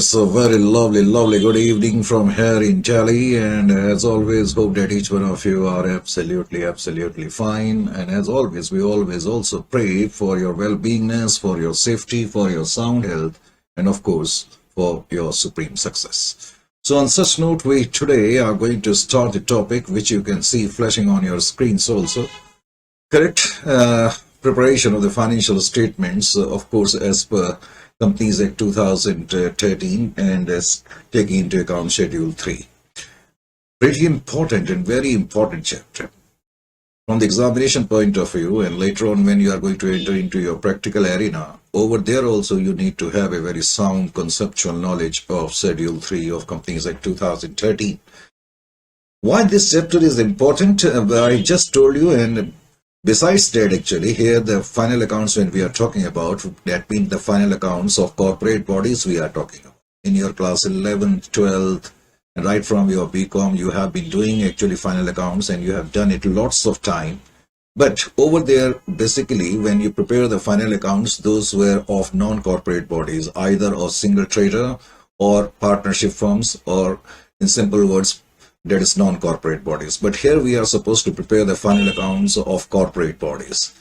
It's a very lovely good evening from here in Delhi, and as always, hope that each one of you are absolutely fine. And as always, we always also pray for your well-beingness, for your safety, for your sound health, and of course, for your supreme success. So on such note, we today are going to start the topic which you can see flashing on your screens also. Correct? Preparation of the financial statements, of course, as per Companies Act 2013 and as taking into account Schedule 3. Pretty important and very important chapter. From the examination point of view, and later on when you are going to enter into your practical arena, over there also you need to have a very sound conceptual knowledge of Schedule 3 of Companies Act 2013. Why this chapter is important, I just told you, and besides that, actually, here the final accounts when we are talking about, that means the final accounts of corporate bodies we are talking about. In your class 11th, 12th, and right from your BCom, you have been doing actually final accounts and you have done it lots of time. But over there, basically, when you prepare the final accounts, those were of non-corporate bodies, either of single trader or partnership firms, or in simple words, that is non-corporate bodies. But here we are supposed to prepare the final accounts of corporate bodies.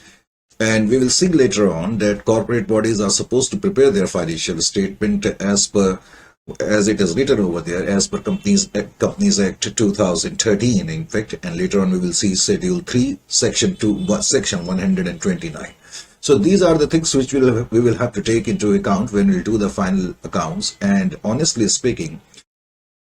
And we will see later on that corporate bodies are supposed to prepare their financial statement as it is written over there, as per Companies Act 2013, in fact, and later on we will see Schedule 3, Section 129. So these are the things which we will have to take into account when we do the final accounts. And honestly speaking,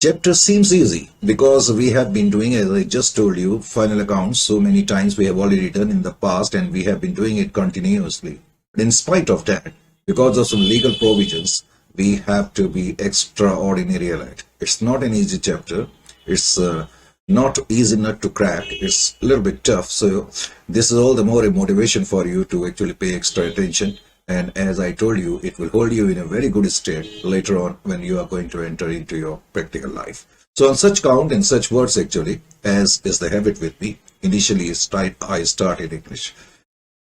chapter seems easy because we have been doing, as I just told you, final accounts so many times we have already done in the past, and we have been doing it continuously. But in spite of that, because of some legal provisions, we have to be extraordinary alert. It's not an easy chapter. It's not easy not to crack. It's a little bit tough. So this is all the more a motivation for you to actually pay extra attention. And as I told you, it will hold you in a very good state later on when you are going to enter into your practical life. So on such count and such words actually, as is the habit with me, initially I start in English.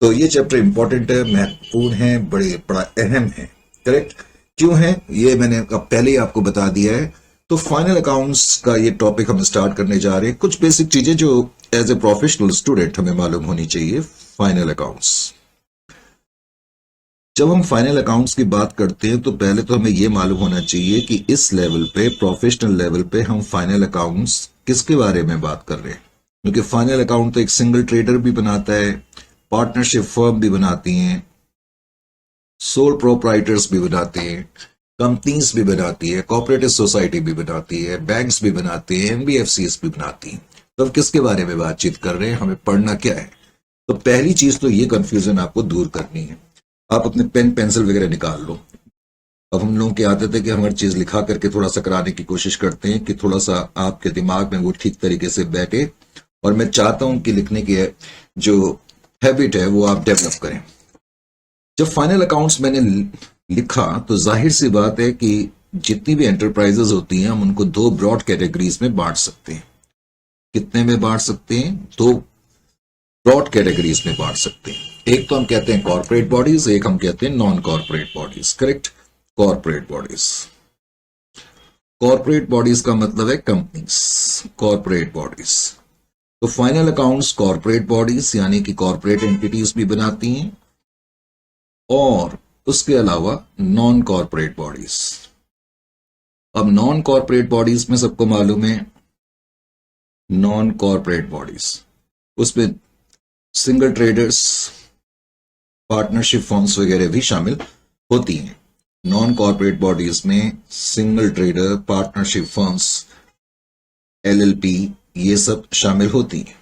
तो ये chapter important है, महत्वपूर्ण है, बड़ा अहम है. Correct? क्यों है ये मैंने पहले ही आपको बता दिया है. तो फाइनल अकाउंट्स का ये टॉपिक हम स्टार्ट करने जा रहे हैं. कुछ बेसिक चीजें जो एज ए प्रोफेशनल स्टूडेंट हमें मालूम होनी चाहिए. फाइनल अकाउंट्स, जब हम फाइनल अकाउंट्स की बात करते हैं तो पहले तो हमें यह मालूम होना चाहिए कि इस लेवल पे, प्रोफेशनल लेवल पे, हम फाइनल अकाउंट्स किसके बारे में बात कर रहे हैं. क्योंकि फाइनल अकाउंट तो एक सिंगल ट्रेडर भी बनाता है, पार्टनरशिप फर्म भी बनाती हैं, सोल प्रोप्राइटर्स भी बनाते हैं, कंपनीज भी बनाती है, कोऑपरेटिव सोसाइटी भी बनाती है, बैंक्स भी बनाते हैं, एनबीएफसीज भी बनाती हैं. तो अब किसके बारे में बातचीत कर रहे हैं, हमें पढ़ना क्या है. तो पहली चीज तो ये कंफ्यूजन आपको दूर करनी है. आप अपने पेन पेंसिल वगैरह निकाल लो. अब हम लोगों की आदत है कि हम हर चीज लिखा करके थोड़ा सा कराने की कोशिश करते हैं कि थोड़ा सा आपके दिमाग में वो ठीक तरीके से बैठे, और मैं चाहता हूं कि लिखने की जो हैबिट है वो आप डेवलप करें. जब फाइनल अकाउंट्स मैंने लिखा तो जाहिर सी बात है कि जितनी भी एंटरप्राइजेस होती हैं हम उनको दो ब्रॉड कैटेगरीज में बांट सकते हैं. कितने में बांट सकते हैं? दो ब्रॉड कैटेगरीज में बांट सकते हैं. एक तो हम कहते हैं कॉर्पोरेट बॉडीज, एक हम कहते हैं non corporate bodies. Correct? Corporate bodies. Corporate bodies का मतलब है कंपनीज. Corporate bodies. तो फाइनल अकाउंट्स कॉर्पोरेट बॉडीज यानी कि कॉर्पोरेट एंटिटीज भी बनाती हैं, और उसके अलावा नॉन कॉर्पोरेट बॉडीज. अब नॉन कॉर्पोरेट बॉडीज में सबको मालूम है, नॉन कॉर्पोरेट बॉडीज उसमें सिंगल ट्रेडर्स, पार्टनरशिप फर्म्स वगैरह भी शामिल होती हैं. नॉन कॉर्पोरेट बॉडीज में single trader, partnership firms, LLP, ये सब शामिल होती हैं.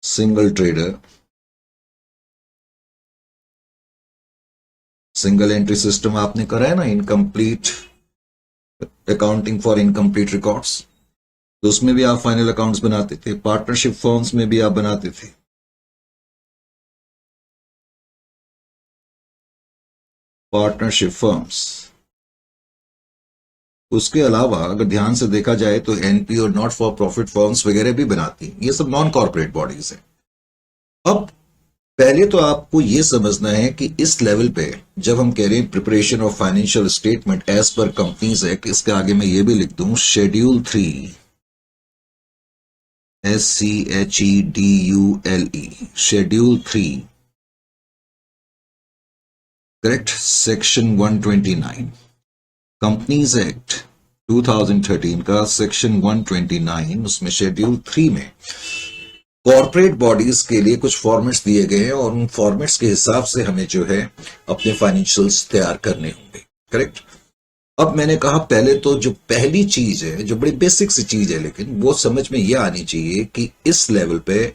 Single trader, single entry system आपने करा है ना, incomplete accounting for incomplete records, तो उसमें भी आप फाइनल अकाउंट्स बनाते थे. पार्टनरशिप फर्म्स में भी आप बनाते थे. Partnership firms. उसके अलावा अगर ध्यान से देखा जाए तो एनपी और नॉट फॉर प्रॉफिट फर्म्स वगैरह भी बनाती हैं. ये सब नॉन कॉर्पोरेट बॉडीज हैं. अब पहले तो आपको ये समझना है कि इस लेवल पे जब हम कह रहे हैं preparation of financial statement as per Companies Act, इसके आगे मैं ये भी लिख दूं schedule 3, SCHEDULE, schedule 3, correct, section 129, Companies Act 2013 का सेक्शन 129, उसमें शेड्यूल 3 में कॉर्पोरेट बॉडीज के लिए कुछ फॉर्मेट्स दिए गए हैं और उन फॉर्मेट्स के हिसाब से हमें जो है अपने फाइनेंशियल्स तैयार करने होंगे, करेक्ट। अब मैंने कहा पहले तो जो पहली चीज है, जो बड़ी बेसिक सी चीज है, लेकिन वो समझ में यह आनी चाहिए कि इस लेवल पे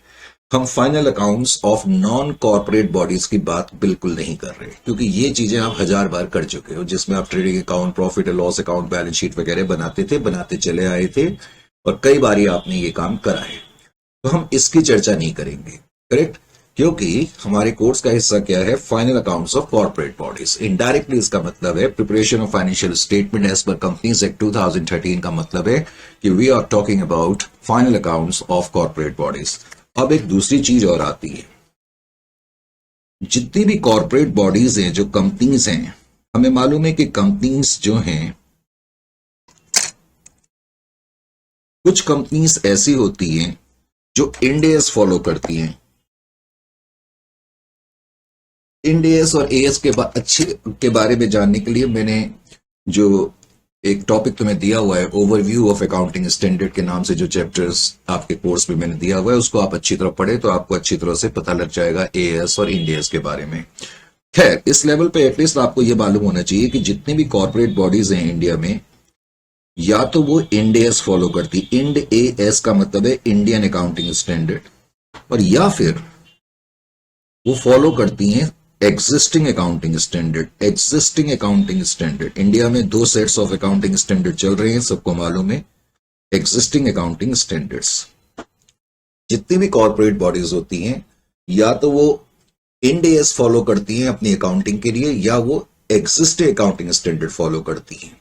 हम final accounts of non corporate bodies की बात बिल्कुल नहीं कर रहे, क्योंकि ये चीजें आप 1000 बार कर चुके हो, जिसमें आप trading account, profit and loss account, balance sheet वगैरह बनाते चले आए थे और कई बार आपने ये काम करा है। तो हम इसकी चर्चा नहीं करेंगे, करेक्ट, क्योंकि हमारे कोर्स का हिस्सा क्या है, final accounts of corporate bodies. Indirectly इसका मतलब है preparation of financial statement as per Companies Act 2013 का मतलब है कि we are talking about final accounts of corporate bodies. अब एक दूसरी चीज और आती है, जितनी भी कॉर्पोरेट बॉडीज हैं, जो कंपनीज हैं, हमें मालूम है कि कंपनीज जो हैं, कुछ कंपनीज ऐसी होती हैं जो इंड एएस फॉलो करती हैं। इंड एएस और एएस के बारे में जानने के लिए मैंने जो एक टॉपिक तुम्हें दिया हुआ है, ओवरव्यू ऑफ अकाउंटिंग स्टैंडर्ड के नाम से जो चैप्टर्स आपके कोर्स में मैंने दिया हुआ है, उसको आप अच्छी तरह पढ़े तो आपको अच्छी तरह से पता लग जाएगा एएस और इंड एएस के बारे में। खैर, इस लेवल पे एटलीस्ट आपको यह मालूम होना चाहिए कि जितनी भी कॉर्पोरेट बॉडीज हैं इंडिया में, या तो वो इंड एएस फॉलो करती, इंड एएस का मतलब है इंडियन अकाउंटिंग स्टैंडर्ड, और या फिर वो फॉलो करती हैं existing accounting standard. Existing accounting standard, India में 2 सेट्स ऑफ अकाउंटिंग स्टैंडर्ड चल रहे हैं, सबको मालूम है, एग्जिस्टिंग अकाउंटिंग स्टैंडर्ड्स। जितनी भी कॉर्पोरेट बॉडीज होती हैं, या तो वो इंड एएस फॉलो करती हैं अपनी अकाउंटिंग के लिए, या वो एग्जिस्टिंग अकाउंटिंग स्टैंडर्ड फॉलो करती हैं।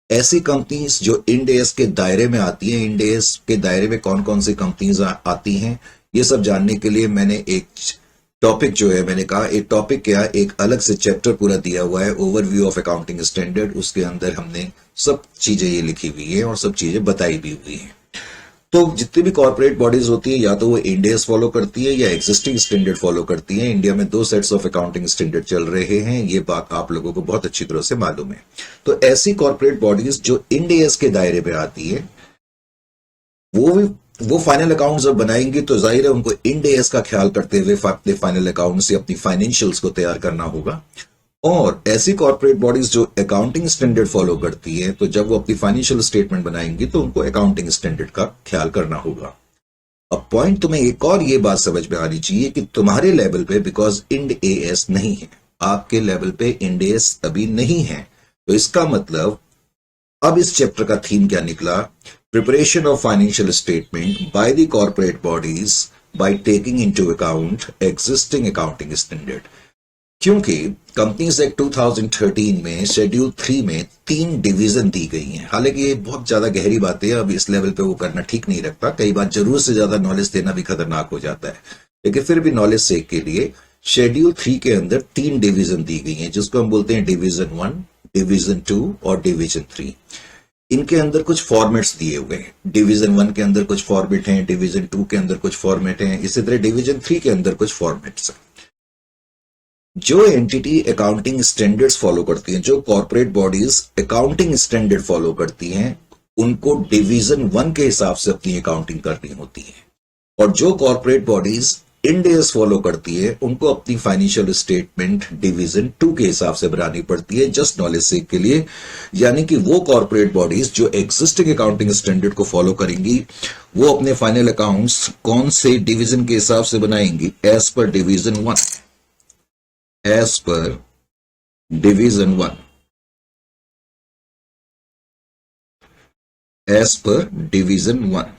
ऐसी कंपनीज जो इंड एएस के दायरे में आती हैं, इंड एएस के दायरे में कौन कौन सी कंपनीज आती हैं, ये सब जानने के लिए मैंने एक टॉपिक जो है, मैंने कहा एक टॉपिक क्या, एक अलग से चैप्टर पूरा दिया हुआ है, ओवरव्यू ऑफ अकाउंटिंग स्टैंडर्ड। उसके अंदर हमने सब चीजें ये लिखी हुई है और सब चीजें बताई भी हुई हैं। तो जितनी भी कॉर्पोरेट बॉडीज होती है, या तो वो इंड एएस फॉलो करती है या एग्जिस्टिंग स्टैंडर्ड फॉलो करती है। इंडिया में 2 सेट्स ऑफ अकाउंटिंग स्टैंडर्ड चल रहे हैं, ये बात आप लोगों को बहुत अच्छी तरह से मालूम है। तो ऐसी कॉर्पोरेट बॉडीज जो इंड एएस के दायरे में आती है, वो फाइनल अकाउंट जब बनाएंगे तो जाहिर है उनको इंड एएस का ख्याल करते हुए अपने फाइनल अकाउंट से अपनी फाइनेंशियल्स को तैयार करना होगा। और ऐसी कॉर्पोरेट बॉडीज जो अकाउंटिंग स्टैंडर्ड फॉलो करती है, तो जब वो अपनी फाइनेंशियल स्टेटमेंट बनाएंगी तो उनको अकाउंटिंग स्टैंडर्ड का ख्याल करना होगा। अब पॉइंट तुम्हें एक और ये बात समझ में आनी चाहिए कि तुम्हारे लेवल पे बिकॉज इंड एएस नहीं है, आपके लेवल पे इंड एएस अभी नहीं है, तो इसका मतलब अब इस चैप्टर का थीम क्या निकला, preparation of financial statement by the corporate bodies by taking into account existing accounting standard. क्योंकि कंपनीज एक्ट 2013 में शेड्यूल 3 में 3 डिवीजन दी गई हैं। हालांकि ये बहुत ज्यादा गहरी बातें हैं, अब इस लेवल पे वो करना ठीक नहीं रखता, कई बार जरूरत से ज्यादा नॉलेज देना भी खतरनाक हो जाता है, लेकिन फिर भी नॉलेज सेक के लिए शेड्यूल 3 के अंदर 3 डिवीजन दी गई हैं, जिसको हम बोलते हैं डिवीजन 1, डिवीजन 2 और डिवीजन 3। इनके अंदर कुछ फॉर्मेट्स दिए हुए हैं। डिवीजन 1 के अंदर कुछ फॉर्मेट हैं, डिवीजन 2 के अंदर कुछ फॉर्मेट हैं, इसी तरह डिवीजन 3 के अंदर कुछ फॉर्मेट्स हैं। जो एंटिटी अकाउंटिंग स्टैंडर्ड्स फॉलो करती हैं, जो corporate bodies accounting standard follow करती हैं, उनको डिवीजन 1 के हिसाब से अपनी अकाउंटिंग करनी होती है, और जो corporate bodies Ind AS follow करती है, उनको अपनी फाइनेंशियल स्टेटमेंट डिवीजन 2 के हिसाब से बनानी पड़ती है, जस्ट नॉलेज सेक के लिए। यानी कि वो कॉर्पोरेट बॉडीज जो एग्जिस्टिंग अकाउंटिंग स्टैंडर्ड को फॉलो करेंगी, वो अपने फाइनल अकाउंट्स कौन से डिवीजन के हिसाब से बनाएंगी, as per division 1, as per division 1, as per division 1।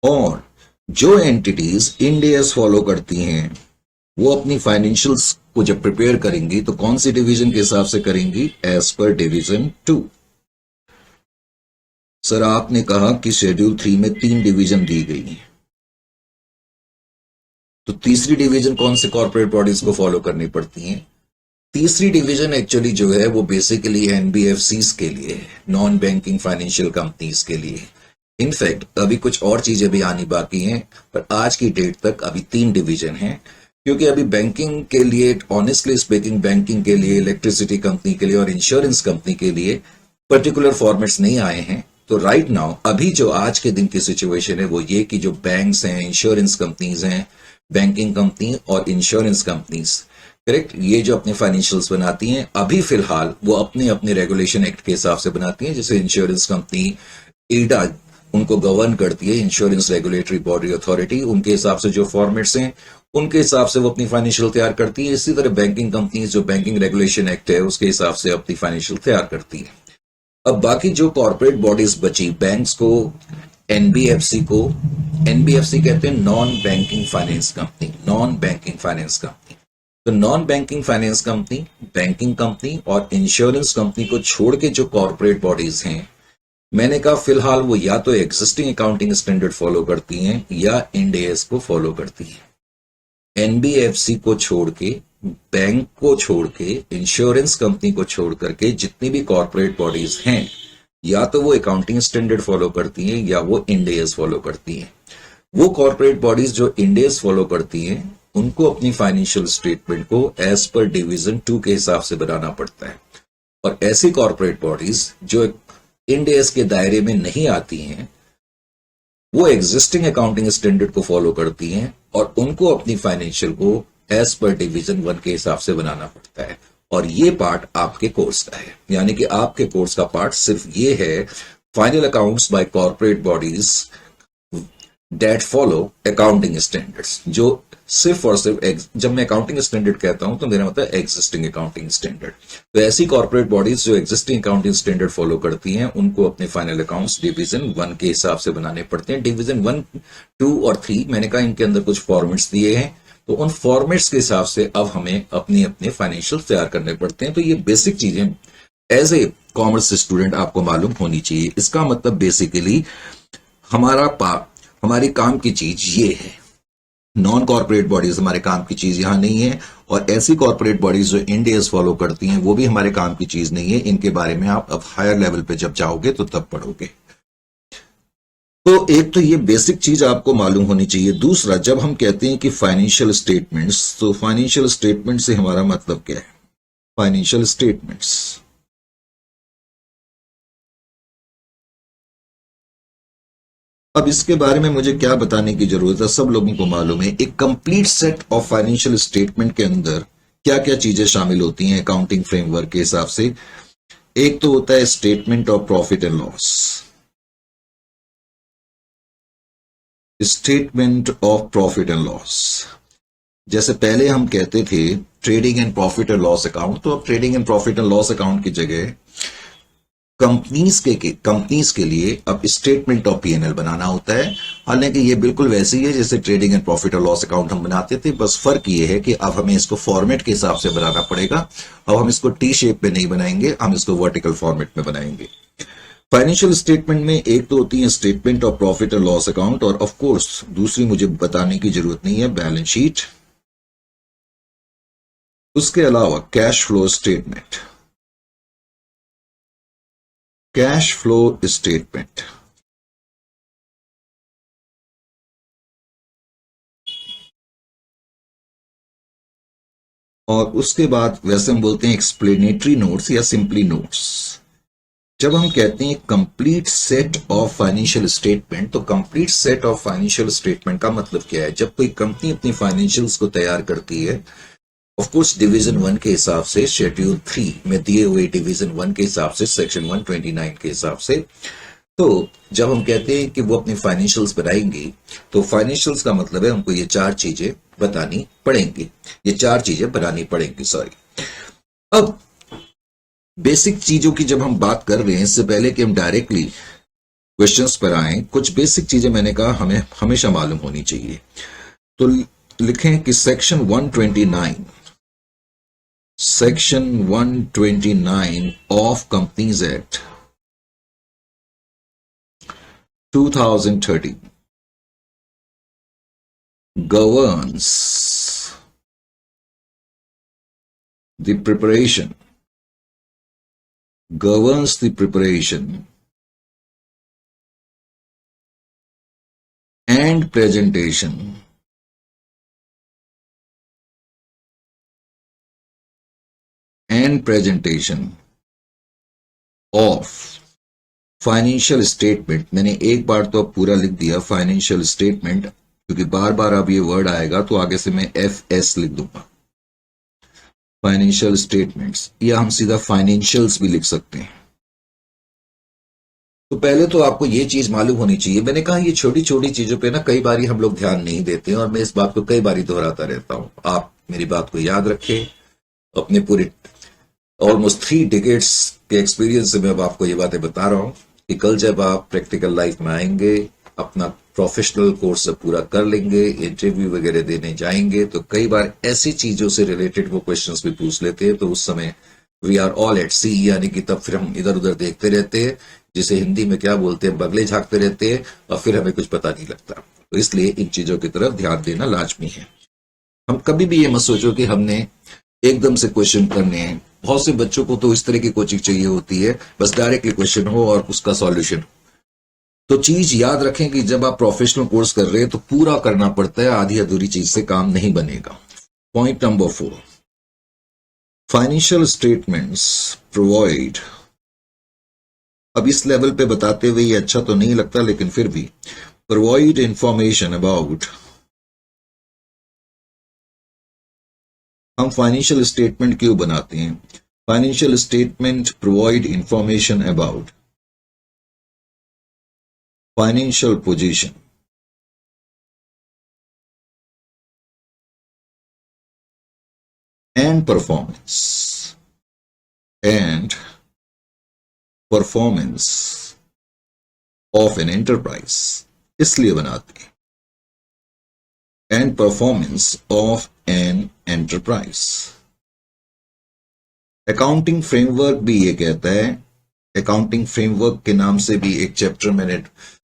और जो एंटिटीज इंड एएस फॉलो करती हैं, वो अपनी फाइनेंशियल्स को जब प्रिपेयर करेंगी तो कौन सी डिवीजन के हिसाब से करेंगी, एज पर डिवीजन 2। सर आपने कहा कि शेड्यूल 3 में 3 डिवीजन दी गई हैं, तो तीसरी डिवीजन कौन से कॉर्पोरेट बॉडीज को फॉलो करनी पड़ती है? तीसरी डिवीजन एक्चुअली जो है वो बेसिकली एनबीएफसीज के लिए, नॉन बैंकिंग फाइनेंशियल कंपनीज के लिए। इनफैक्ट अभी कुछ और चीजें भी आनी बाकी हैं, पर आज की डेट तक अभी 3 डिवीजन हैं, क्योंकि अभी बैंकिंग के लिए, ऑनेस्टली स्पीकिंग, बैंकिंग के लिए, इलेक्ट्रिसिटी कंपनी के लिए और इंश्योरेंस कंपनी के लिए पर्टिकुलर फॉर्मेट्स नहीं आए हैं। तो राइट नाउ अभी जो आज के दिन की सिचुएशन है वो ये कि जो बैंक्स हैं, इंश्योरेंस कंपनीज हैं, बैंकिंग कंपनी और इंश्योरेंस कंपनीज, करेक्ट, ये जो अपने फाइनेंशियल्स बनाती हैं अभी फिलहाल वो अपने अपने रेगुलेशन एक्ट के हिसाब से बनाती हैं। जैसे इंश्योरेंस कंपनी ईडा उनको गवर्न करती है, इंश्योरेंस रेगुलेटरी बॉडी अथॉरिटी, उनके हिसाब से जो फॉर्मेट्स हैं उनके हिसाब से वो अपनी फाइनेंशियल तैयार करती है। इसी तरह बैंकिंग कंपनीज जो बैंकिंग रेगुलेशन एक्ट है उसके हिसाब से अपनी फाइनेंशियल तैयार करती है। अब बाकी जो कॉर्पोरेट बॉडीज बची, बैंक्स को, एनबीएफसी को, एनबीएफसी कहते हैं non banking finance company, non banking finance company. तो non banking finance company, banking company और इंश्योरेंस कंपनी को छोड़ के जो कॉर्पोरेट बॉडीज हैं, मैंने कहा फिलहाल वो या तो एग्जिस्टिंग अकाउंटिंग स्टैंडर्ड फॉलो करती हैं या इंड एएस को फॉलो करती हैं। एनबीएफसी को छोड़ के, बैंक को छोड़ के, इंश्योरेंस कंपनी को छोड़ करके जितनी भी कॉर्पोरेट बॉडीज हैं या तो वो अकाउंटिंग स्टैंडर्ड फॉलो करती हैं या वो इंड एएस फॉलो करती हैं। वो कॉर्पोरेट बॉडीज जो इंड एएस फॉलो करती हैं उनको अपनी फाइनेंशियल स्टेटमेंट को एज पर डिवीजन 2 के हिसाब से बनाना पड़ता है, और ऐसी कॉर्पोरेट बॉडीज जो इंड एएस के दायरे में नहीं आती हैं वो एग्जिस्टिंग अकाउंटिंग स्टैंडर्ड को फॉलो करती हैं और उनको अपनी फाइनेंशियल को एज पर डिवीजन 1 के हिसाब से बनाना पड़ता है। और ये पार्ट आपके कोर्स का है, यानी कि आपके कोर्स का पार्ट सिर्फ ये है, final accounts by corporate bodies that follow accounting standards, जो सिर्फ और सिर्फ, जब मैं अकाउंटिंग स्टैंडर्ड कहता हूं तो मेरा मतलब एग्जिस्टिंग अकाउंटिंग स्टैंडर्ड। तो ऐसी कॉर्पोरेट बॉडीज जो एग्जिस्टिंग अकाउंटिंग स्टैंडर्ड फॉलो करती हैं उनको अपने फाइनल अकाउंट्स डिवीजन 1 के हिसाब से बनाने पड़ते हैं। डिवीजन 1, 2 और 3 मैंने कहा इनके अंदर कुछ फॉर्मेट्स दिए हैं, तो उन फॉर्मेट्स के हिसाब से अब हमें अपने अपने फाइनेंशियल तैयार करने पड़ते हैं। तो ये बेसिक चीजें एज ए कॉमर्स स्टूडेंट आपको मालूम होनी चाहिए। इसका मतलब बेसिकली हमारी काम की चीज ये है, नॉन कॉर्पोरेट बॉडीज हमारे काम की चीज यहां नहीं है, और ऐसी कॉर्पोरेट बॉडीज जो इंड एएस फॉलो करती हैं वो भी हमारे काम की चीज नहीं है। इनके बारे में आप अब हायर लेवल पे जब जाओगे तो तब पढ़ोगे। तो एक तो ये बेसिक चीज आपको मालूम होनी चाहिए। दूसरा, जब हम कहते हैं कि फाइनेंशियल स्टेटमेंट्स, तो फाइनेंशियल स्टेटमेंट से हमारा मतलब क्या है? फाइनेंशियल स्टेटमेंट्स, अब इसके बारे में मुझे क्या बताने की जरूरत है, सब लोगों को मालूम है। एक complete set of financial statement के अंदर क्या क्या चीजें शामिल होती हैं अकाउंटिंग फ्रेमवर्क के हिसाब से। एक तो होता है statement of profit and loss, statement of profit and loss. जैसे पहले हम कहते थे trading and profit and loss account, तो अब trading and profit and loss account की जगह कंपनीज के लिए अब स्टेटमेंट ऑफ पीएनएल बनाना होता है। हालांकि ये बिल्कुल वैसे ही है जैसे ट्रेडिंग एंड प्रॉफिट और लॉस अकाउंट हम बनाते थे, बस फर्क ये है कि अब हमें इसको फॉर्मेट के हिसाब से बनाना पड़ेगा। अब हम इसको टी शेप में नहीं बनाएंगे, हम इसको वर्टिकल फॉर्मेट में बनाएंगे। फाइनेंशियल स्टेटमेंट में एक तो होती है स्टेटमेंट ऑफ प्रॉफिट और लॉस अकाउंट, और ऑफ कोर्स दूसरी मुझे बताने की जरूरत नहीं है, बैलेंस शीट। उसके अलावा cash flow statement, cash flow statement, और उसके बाद वैसे हम बोलते हैं एक्सप्लेनेटरी नोट्स या सिंपली नोट्स। जब हम कहते हैं complete set of financial statement, तो complete set of financial statement का मतलब क्या है? जब कोई कंपनी अपनी फाइनेंशियल्स को तैयार करती है, ऑफ कोर्स डिवीजन 1 के हिसाब से, शेड्यूल 3 में दिए हुए डिवीजन 1 के हिसाब से, सेक्शन 129 के हिसाब से, तो जब हम कहते हैं कि वो अपनी फाइनेंशियल्स बनाएंगी, तो फाइनेंशियल्स का मतलब है हमको ये 4 चीजें बतानी पड़ेंगी, ये 4 चीजें बनानी पड़ेंगी, सॉरी। अब बेसिक चीजों की जब हम बात कर रहे हैं, इससे पहले कि हम डायरेक्टली क्वेश्चंस पर आए, कुछ बेसिक चीजें मैंने कहा हमें हमेशा मालूम होनी चाहिए। तो लिखें कि section 129, section 129 of companies Act 2013 governs the preparation and presentation of financial statement. मैंने एक बार तो अब पूरा लिख दिया फाइनेंशियल स्टेटमेंट, क्योंकि बार बार अब ये वर्ड आएगा तो आगे से मैं FS लिख दूंगा, फाइनेंशियल स्टेटमेंट्स, या हम सीधा फाइनेंशियल्स भी लिख सकते हैं। तो पहले तो आपको ये चीज मालूम होनी चाहिए, मैंने कहा ये छोटी छोटी चीजों पे ना कई बार हम लोग ध्यान नहीं देते हैं, और मैं इस बात को कई बार दोहराता रहता हूं। आप मेरी बात को याद रखें, अपने पूरे ऑलमोस्ट 3 डिकेड्स के एक्सपीरियंस से मैं अब आपको ये बातें बता रहा हूं कि कल जब आप प्रैक्टिकल लाइफ में आएंगे, अपना प्रोफेशनल कोर्स सब पूरा कर लेंगे, इंटरव्यू वगैरह देने जाएंगे, तो कई बार ऐसी चीजों से रिलेटेड वो क्वेश्चंस भी पूछ लेते हैं, तो उस समय वी आर ऑल एट सी, यानी कि तब फिर हम इधर उधर देखते रहते हैं, जिसे हिंदी में क्या बोलते हैं, बगले झांकते रहते हैं, और फिर हमें कुछ पता नहीं लगता। तो इसलिए इन चीजों की तरफ ध्यान देना लाजमी है। हम कभी भी ये मत सोचो कि हमने एकदम से क्वेश्चन करने हैं। बहुत से बच्चों को तो इस तरह की कोचिंग चाहिए होती है, बस डायरेक्टली क्वेश्चन हो और उसका सॉल्यूशन हो। तो चीज याद रखें कि जब आप प्रोफेशनल कोर्स कर रहे हैं तो पूरा करना पड़ता है, आधी अधूरी चीज से काम नहीं बनेगा। Point number 4, financial statements provide, अब इस लेवल पे बताते हुए ये अच्छा तो नहीं लगता, लेकिन फिर भी, प्रोवाइड इंफॉर्मेशन अबाउट, हम फाइनेंशियल स्टेटमेंट क्यों बनाते हैं? Financial statement provide information about financial position and performance of an enterprise, इसलिए बनाते हैं, and performance of an enterprise. Accounting framework भी ये कहता है, अकाउंटिंग फ्रेमवर्क के नाम से भी एक चैप्टर मैंने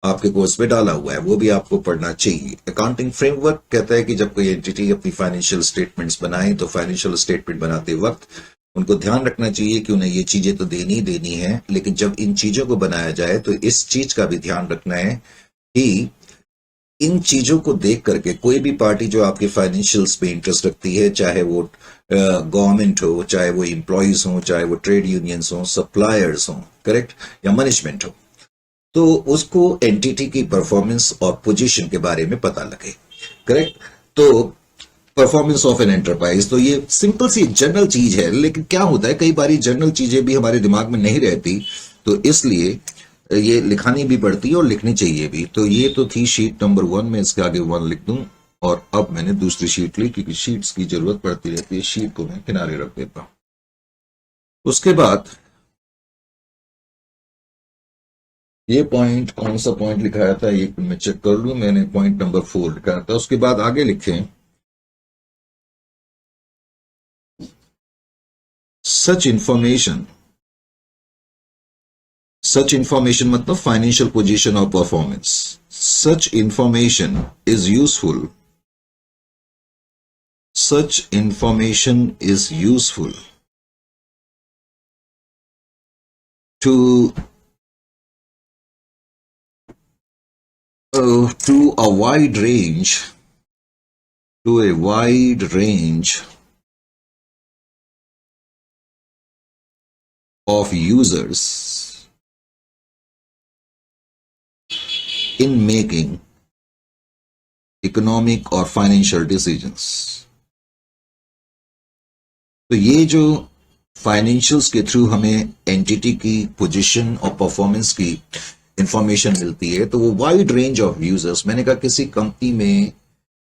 आपके कोर्स में डाला हुआ है, वो भी आपको पढ़ना चाहिए। अकाउंटिंग फ्रेमवर्क कहता है कि जब कोई एंटिटी अपनी फाइनेंशियल स्टेटमेंट्स बनाए, तो फाइनेंशियल स्टेटमेंट बनाते वक्त उनको ध्यान रखना चाहिए कि उन्हें ये चीजें तो देनी है, लेकिन जब इन चीजों को बनाया जाए तो इस चीज का भी ध्यान रखना है कि इन चीजों को देख करके कोई भी पार्टी जो आपके फाइनेंशियल्स पे इंटरेस्ट रखती है, चाहे वो गवर्नमेंट हो, चाहे वो एम्प्लॉयज हो, चाहे वो ट्रेड यूनियंस हो, सप्लायर्स हो, करेक्ट, या मैनेजमेंट हो, तो उसको एंटिटी की परफॉर्मेंस और पोजीशन के बारे में पता लगे, करेक्ट। तो परफॉर्मेंस ऑफ एन एंटरप्राइज, तो ये सिंपल सी जनरल चीज है, लेकिन क्या होता है कई बार जनरल चीजें भी हमारे दिमाग में नहीं रहती, तो इसलिए ये लिखानी भी पड़ती है और लिखनी चाहिए भी। तो ये तो थी शीट नंबर 1, में इसके आगे 1 लिख दूं, और अब मैंने दूसरी शीट ली, क्योंकि शीट्स की जरूरत पड़ती रहती है, शीट को मैं किनारे रख देता हूं। उसके बाद ये पॉइंट, कौन सा पॉइंट लिखाया था ये मैं चेक कर लूं, मैंने पॉइंट नंबर 4 लिखाया था। उसके बाद आगे लिखें, सच इंफॉर्मेशन मतलब फाइनेंशियल पोजीशन और performance, such information is useful to a wide range of users in making economic or financial decisions। तो ये जो फाइनेंशियल्स के थ्रू हमें एंटिटी की पोजीशन और परफॉर्मेंस की इंफॉर्मेशन मिलती है, तो वो वाइड रेंज ऑफ यूजर्स, मैंने कहा किसी कंपनी में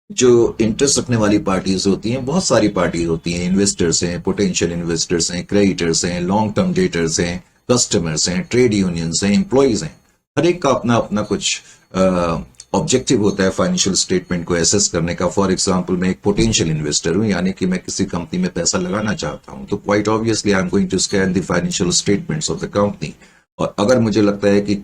जो इंटरेस्ट रखने वाली पार्टीज होती हैं, बहुत सारी पार्टीज होती हैं, इन्वेस्टर्स हैं, पोटेंशियल इन्वेस्टर्स हैं, क्रेडिटर्स हैं, लॉन्ग टर्म डेटर्स हैं, कस्टमर्स हैं, ट्रेड यूनियंस हैं, एम्प्लॉयज हैं, हर एक का अपना अपना कुछ ऑब्जेक्टिव होता है फाइनेंशियल स्टेटमेंट को एसेस करने का। फॉर एग्जांपल, मैं एक पोटेंशियल इन्वेस्टर हूं, यानी कि मैं किसी कंपनी में पैसा लगाना चाहता हूं, तो quite obviously I am going to scan the financial statements of the company, और अगर मुझे लगता है कि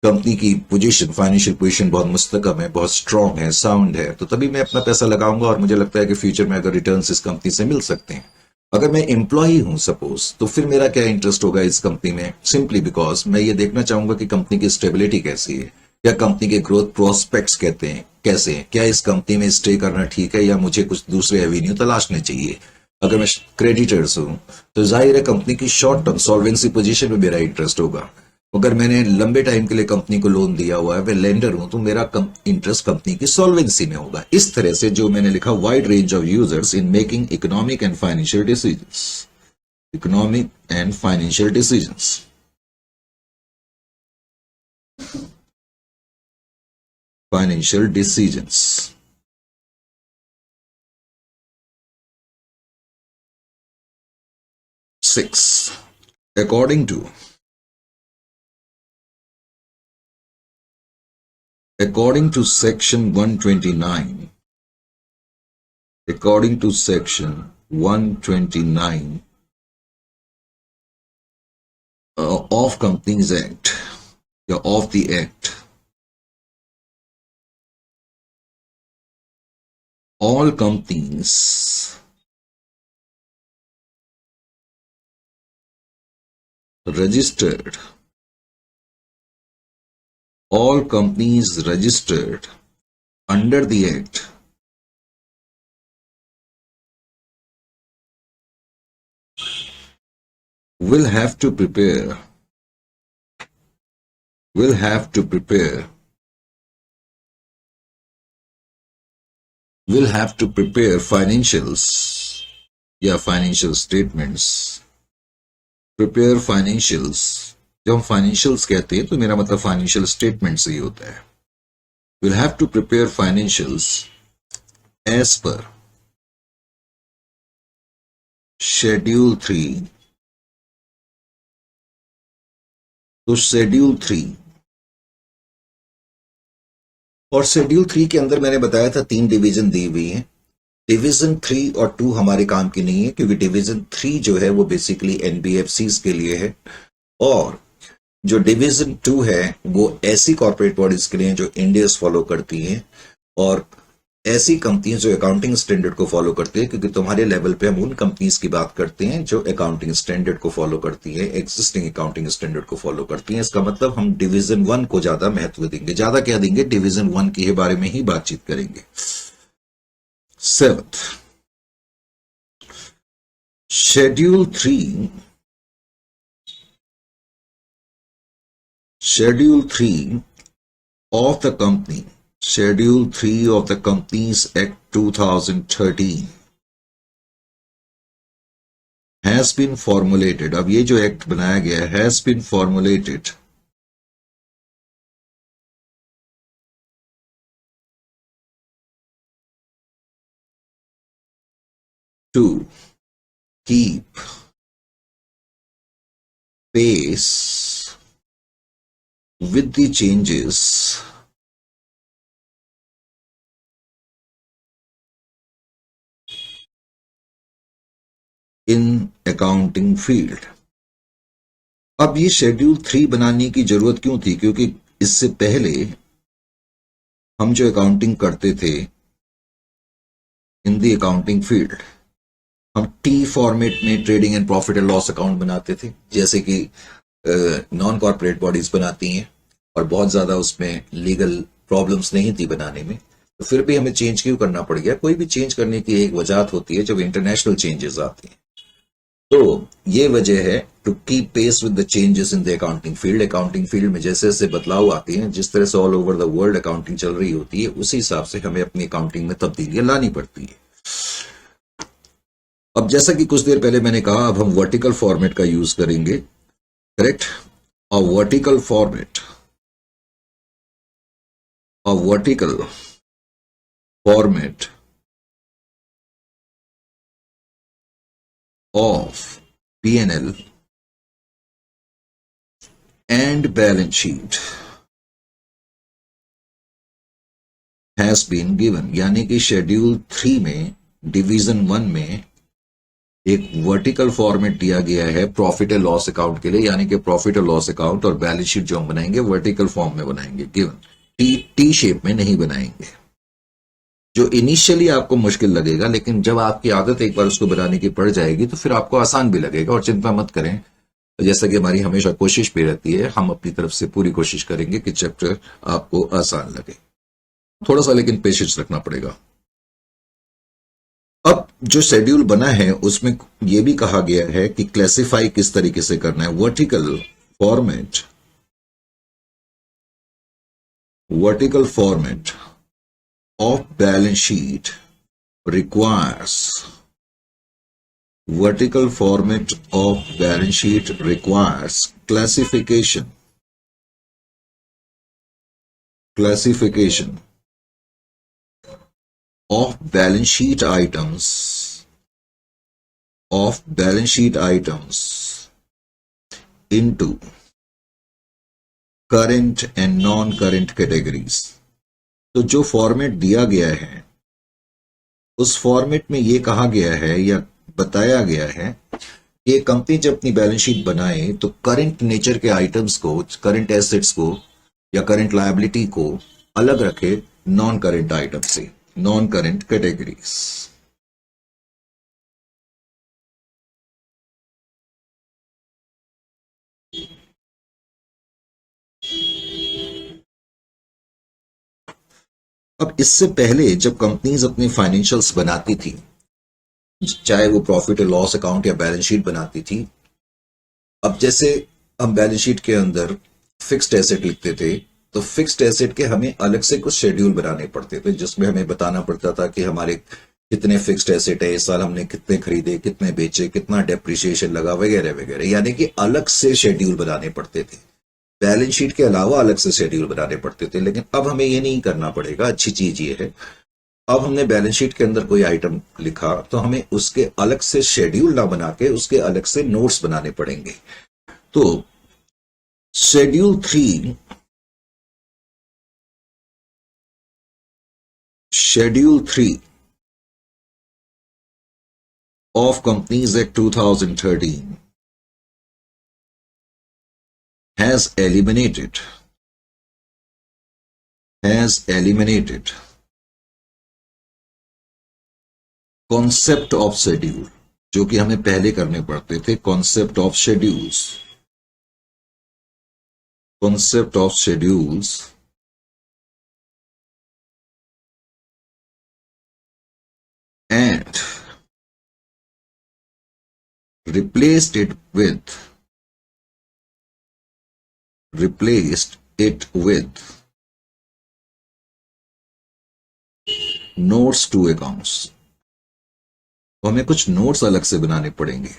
कंपनी की पोजीशन, फाइनेंशियल पोजीशन बहुत मुस्तकम है, बहुत स्ट्रांग है, साउंड है, तो तभी मैं अपना पैसा लगाऊंगा और मुझे लगता है कि फ्यूचर में अगर रिटर्न्स इस कंपनी से मिल सकते हैं। अगर मैं एम्प्लॉई हूं सपोज, तो फिर मेरा क्या इंटरेस्ट होगा इस कंपनी में, सिंपली बिकॉज मैं ये देखना चाहूंगा कि कंपनी की स्टेबिलिटी कैसी है, क्या कंपनी के ग्रोथ प्रोस्पेक्ट्स कहते हैं कैसे हैं, क्या इस कंपनी में स्टे करना ठीक है या मुझे कुछ दूसरे एवेन्यू तलाशने चाहिए। अगर मैं क्रेडिटर्स हूं तो जाहिर है कंपनी की शॉर्ट टर्म सॉल्वेंसी पोजीशन में मेरा इंटरेस्ट होगा। अगर मैंने लंबे टाइम के लिए कंपनी को लोन दिया हुआ है, मैं लेंडर हूं, तो मेरा इंटरेस्ट कंपनी की सॉल्वेंसी में होगा। इस तरह से जो मैंने लिखा, wide range of users in making economic and financial decisions, economic and financial decisions. Financial decisions. 6. According to section 129, according to section 129 of Companies Act, या of the Act, all companies registered, all companies registered under the Act will have to prepare financials, या financial statements, prepare financials। जब हम financials कहते हैं तो मेरा मतलब financial statement से ही होता है। Will have to prepare financials as per schedule 3। तो शेड्यूल 3, और शेड्यूल 3 के अंदर मैंने बताया था 3 डिवीजन दी हुई हैं। डिवीजन 3 और 2 हमारे काम की नहीं है, क्योंकि डिवीजन 3 जो है वो बेसिकली एनबीएफसीज के लिए है, और जो डिवीजन 2 है वो ऐसी कॉर्पोरेट बॉडीज के लिए जो इंडियस फॉलो करती हैं, और ऐसी कंपनियां जो अकाउंटिंग स्टैंडर्ड को फॉलो करती है, क्योंकि तुम्हारे लेवल पे हम उन कंपनीज की बात करते हैं जो अकाउंटिंग स्टैंडर्ड को फॉलो करती है, एग्जिस्टिंग अकाउंटिंग स्टैंडर्ड को फॉलो करती हैं। इसका मतलब हम डिवीजन 1 को ज्यादा महत्व देंगे। ज्यादा क्या देंगे, डिवीजन 1 के बारे में ही बातचीत करेंगे। 7th, schedule 3 of the company, Schedule 3 of the Companies Act 2013 has been formulated। अब ये जो एक्ट बनाया गया है, has been formulated to keep pace with the changes in accounting field। अब ये शेड्यूल 3 बनाने की जरूरत क्यों थी, क्योंकि इससे पहले हम जो अकाउंटिंग करते थे इन दी अकाउंटिंग फील्ड, हम टी फॉर्मेट में trading and profit and loss account बनाते थे, जैसे कि नॉन कॉर्पोरेट बॉडीज बनाती हैं, और बहुत ज्यादा उसमें लीगल प्रॉब्लम्स नहीं थी बनाने में, तो फिर भी हमें चेंज क्यों करना पड़ गया। कोई भी चेंज करने की एक वजह होती है जब इंटरनेशनल चेंजेस आते हैं, तो ये वजह है to keep pace with the changes in the accounting field. Accounting field में जैसे जैसे बदलाव आते हैं, जिस तरह से all over the world accounting चल रही होती है, उसी हिसाब से हमें अपनी अकाउंटिंग में तब्दीलियां लानी पड़ती है। अब जैसा कि कुछ देर पहले मैंने कहा, अब हम वर्टिकल फॉर्मेट का यूज करेंगे, करेक्ट। और vertical format of P&L and balance sheet has been given। यानी कि शेड्यूल 3 में डिवीजन 1 में एक वर्टिकल फॉर्मेट दिया गया है प्रॉफिट एंड लॉस अकाउंट के लिए, यानी कि प्रॉफिट एंड लॉस अकाउंट और बैलेंस शीट जो हम बनाएंगे वर्टिकल फॉर्म में बनाएंगे, गिवन टी शेप में नहीं बनाएंगे, जो इनिशियली आपको मुश्किल लगेगा, लेकिन जब आपकी आदत एक बार उसको बनाने की पड़ जाएगी तो फिर आपको आसान भी लगेगा। और चिंता मत करें, जैसा कि हमारी हमेशा कोशिश भी रहती है, हम अपनी तरफ से पूरी कोशिश करेंगे कि चैप्टर आपको आसान लगे। थोड़ा सा लेकिन पेशेंस रखना पड़ेगा। अब जो शेड्यूल बना है उसमें यह भी कहा गया है कि क्लासिफाई किस तरीके से करना है। Vertical format of balance sheet requires vertical format of balance sheet requires classification of balance sheet items into current and non-current categories। तो जो फॉर्मेट दिया गया है उस फॉर्मेट में यह कहा गया है या बताया गया है कि कंपनी जब अपनी बैलेंस शीट बनाए तो करंट नेचर के आइटम्स को, करंट एसेट्स को या करंट लायबिलिटी को अलग रखे नॉन करंट आइटम से, नॉन करंट कैटेगरीज। अब इससे पहले जब कंपनीज अपनी फाइनेंशियल्स बनाती थी, चाहे वो प्रॉफिट और लॉस अकाउंट या बैलेंस शीट बनाती थी, अब जैसे हम बैलेंस शीट के अंदर फिक्स्ड एसेट लिखते थे तो फिक्स्ड एसेट के हमें अलग से कुछ शेड्यूल बनाने पड़ते थे, जिसमें हमें बताना पड़ता था कि हमारे कितने फिक्स्ड एसेट है, इस साल हमने कितने खरीदे, कितने बेचे, कितना डेप्रिसिएशन लगा, वगैरह वगैरह, यानी कि अलग से शेड्यूल बनाने पड़ते थे। बैलेंस शीट के अलावा अलग से शेड्यूल बनाने पड़ते थे, लेकिन अब हमें ये नहीं करना पड़ेगा। अच्छी चीज ये है, अब हमने बैलेंस शीट के अंदर कोई आइटम लिखा तो हमें उसके अलग से शेड्यूल ना बना के उसके अलग से नोट्स बनाने पड़ेंगे। तो schedule 3 of Companies Act 2013 has eliminated concept of schedule, जो कि हमें पहले करने पड़ते थे। Concept of schedules and replaced it with notes to accounts। तो हमें कुछ नोट्स अलग से बनाने पड़ेंगे,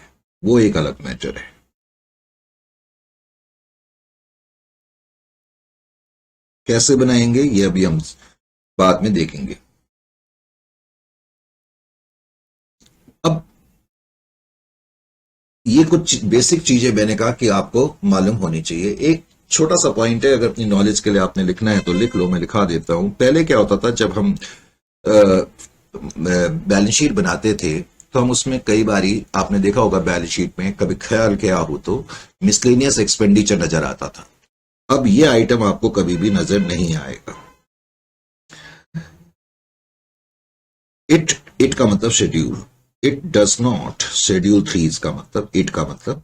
वो एक अलग मैटर है। कैसे बनाएंगे ये अभी हम बाद में देखेंगे। अब ये कुछ बेसिक चीजें मैंने कहा कि आपको मालूम होनी चाहिए। एक छोटा सा पॉइंट है, अगर अपनी नॉलेज के लिए आपने लिखना है तो लिख लो, मैं लिखा देता हूं। पहले क्या होता था, जब हम बैलेंस शीट बनाते थे तो हम उसमें कई बारी आपने देखा होगा बैलेंस शीट में कभी ख्याल किया हो तो मिसलेनियस एक्सपेंडिचर नजर आता था। अब ये आइटम आपको कभी भी नजर नहीं आएगा। इट का मतलब schedule, it does not, schedule 3 का मतलब, इट का मतलब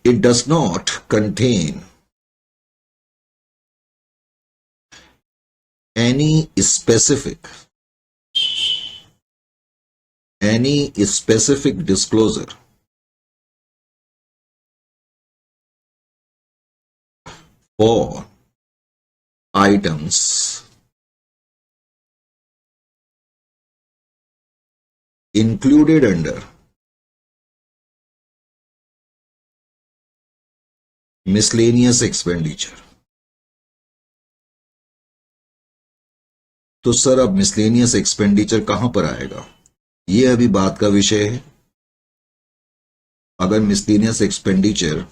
it does not contain any specific disclosure for items included under miscellaneous expenditure। तो सर अब मिसलेनियस एक्सपेंडिचर कहां पर आएगा, ये अभी बात का विषय है। अगर मिसलेनियस एक्सपेंडिचर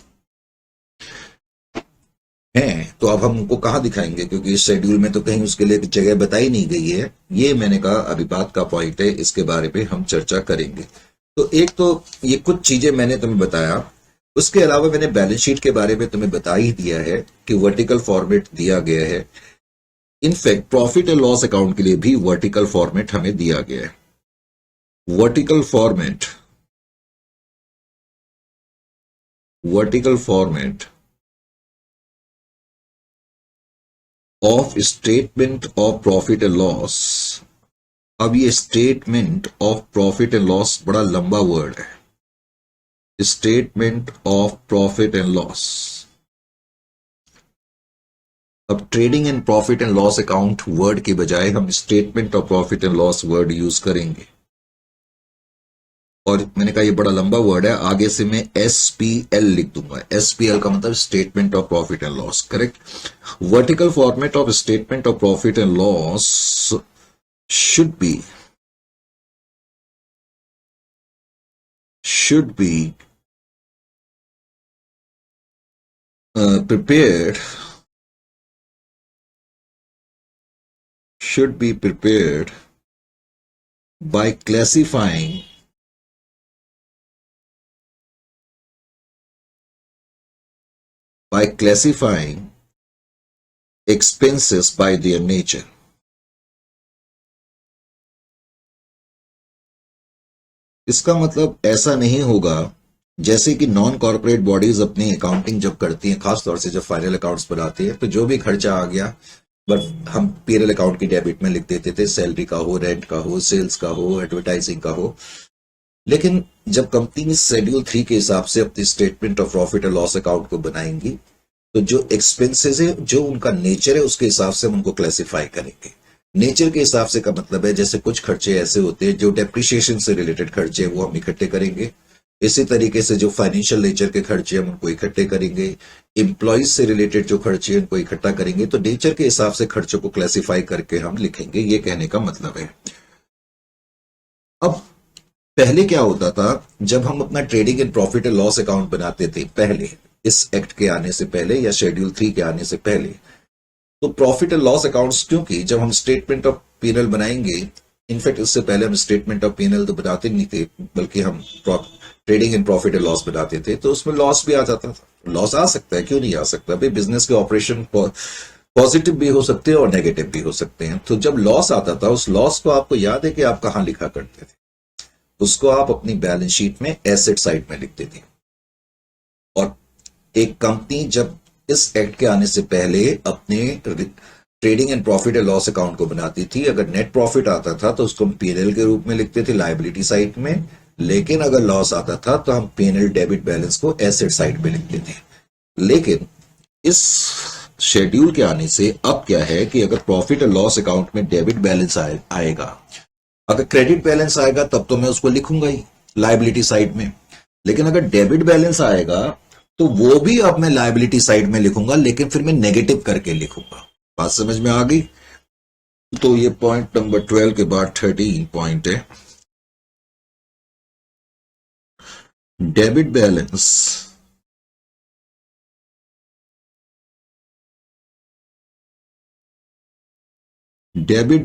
है तो अब हम उनको कहां दिखाएंगे, क्योंकि इस शेड्यूल में तो कहीं उसके लिए जगह बताई नहीं गई है। ये मैंने कहा अभी बात का पॉइंट है, इसके बारे में हम चर्चा करेंगे। तो एक तो ये कुछ चीजें मैंने तुम्हें बताया, उसके अलावा मैंने बैलेंस शीट के बारे में तुम्हें बता ही दिया है कि वर्टिकल फॉर्मेट दिया गया है। In fact profit and loss account के लिए भी वर्टिकल फॉर्मेट हमें दिया गया है। Vertical format, vertical format of statement of profit and loss. अब ये statement of profit and loss बड़ा लंबा वर्ड है। Statement of profit and loss. अब trading and profit and loss account word के बजाय हम statement of profit and loss word use करेंगे। और मैंने कहा ये बड़ा लंबा वर्ड है, आगे से मैं SPL लिख दूंगा। SPL का मतलब statement of profit and loss, correct. Vertical format of statement of profit and loss should be prepared, should be prepared by classifying expenses by their nature. इसका मतलब ऐसा नहीं होगा जैसे कि नॉन कॉर्पोरेट बॉडीज अपनी अकाउंटिंग जब करती हैं, खासतौर से जब फाइनल अकाउंट्स बनाती हैं, तो जो भी खर्चा आ गया बस हम पीएनएल अकाउंट की डेबिट में लिख देते थे, सैलरी का हो, रेंट का हो, सेल्स का हो, एडवर्टाइजिंग का हो। लेकिन जब कंपनी शेड्यूल 3 के हिसाब से अपनी statement of profit and loss account को बनाएंगी, तो जो एक्सपेंसेस है, जो उनका नेचर है, उसके हिसाब से हम उनको क्लासिफाई करेंगे। नेचर के हिसाब से का मतलब है जैसे कुछ खर्चे ऐसे होते हैं जो डेप्रिसिएशन से रिलेटेड खर्चे हैं, वो हम इकट्ठे करेंगे। इसी तरीके से जो फाइनेंशियल नेचर के खर्चे हम उनको इकट्ठे करेंगे। एम्प्लॉइज से रिलेटेड जो खर्चे हैं उनको इकट्ठा करेंगे। तो नेचर के हिसाब से खर्चों को क्लासिफाई करके हम लिखेंगे, ये कहने का मतलब है। अब पहले क्या होता था, जब हम अपना trading and profit and loss account बनाते थे, पहले इस एक्ट के आने से पहले या शेड्यूल 3 के आने से पहले, तो प्रॉफिट एंड लॉस अकाउंट्स, क्योंकि जब हम स्टेटमेंट ऑफ पीएनएल बनाएंगे, इनफैक्ट इससे पहले हम स्टेटमेंट ऑफ पीएनएल तो बनाते नहीं थे, बल्कि हम trading and profit and loss बनाते थे, तो उसमें लॉस भी आ जाता था। लॉस आ सकता है, क्यों नहीं आ सकता भाई, बिजनेस के ऑपरेशन पॉजिटिव भी हो सकते हैं और नेगेटिव भी हो सकते हैं। तो जब लॉस आता था, उस लॉस को आपको याद है कि आप कहां लिखा करते थे? उसको आप अपनी बैलेंस शीट में एसेट साइड में लिखते थे। और एक कंपनी जब इस एक्ट के आने से पहले अपने trading and profit and loss account को बनाती थी, अगर नेट प्रॉफिट आता था तो उसको हम पीएनएल के रूप में लिखते थे, लायबिलिटी साइड में। लेकिन अगर लॉस आता था तो हम पीएनएल डेबिट बैलेंस को एसेट साइड में लिखते थे। लेकिन इस शेड्यूल के आने से अब क्या है कि अगर प्रॉफिट एंड लॉस अकाउंट में डेबिट बैलेंस आएगा, अगर क्रेडिट बैलेंस आएगा तब तो मैं उसको लिखूंगा ही लायबिलिटी साइड में। लेकिन अगर डेबिट बैलेंस आएगा तो वो भी अब मैं लायबिलिटी साइड में लिखूंगा, लेकिन फिर मैं नेगेटिव करके लिखूंगा। बात समझ में आ गई? तो ये पॉइंट नंबर 12 के बाद 13 पॉइंट है, debit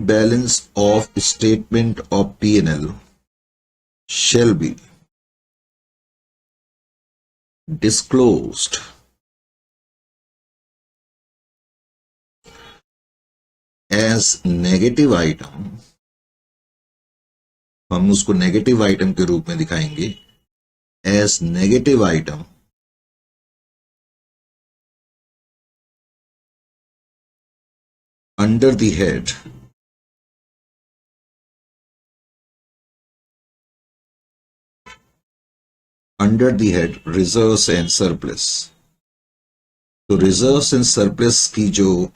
balance of statement of P&L shall be disclosed as negative item। हम उसको नेगेटिव आइटम के रूप में दिखाएंगे, as negative item under the head reserves and surplus। तो रिजर्व्स एंड सरप्लस की जो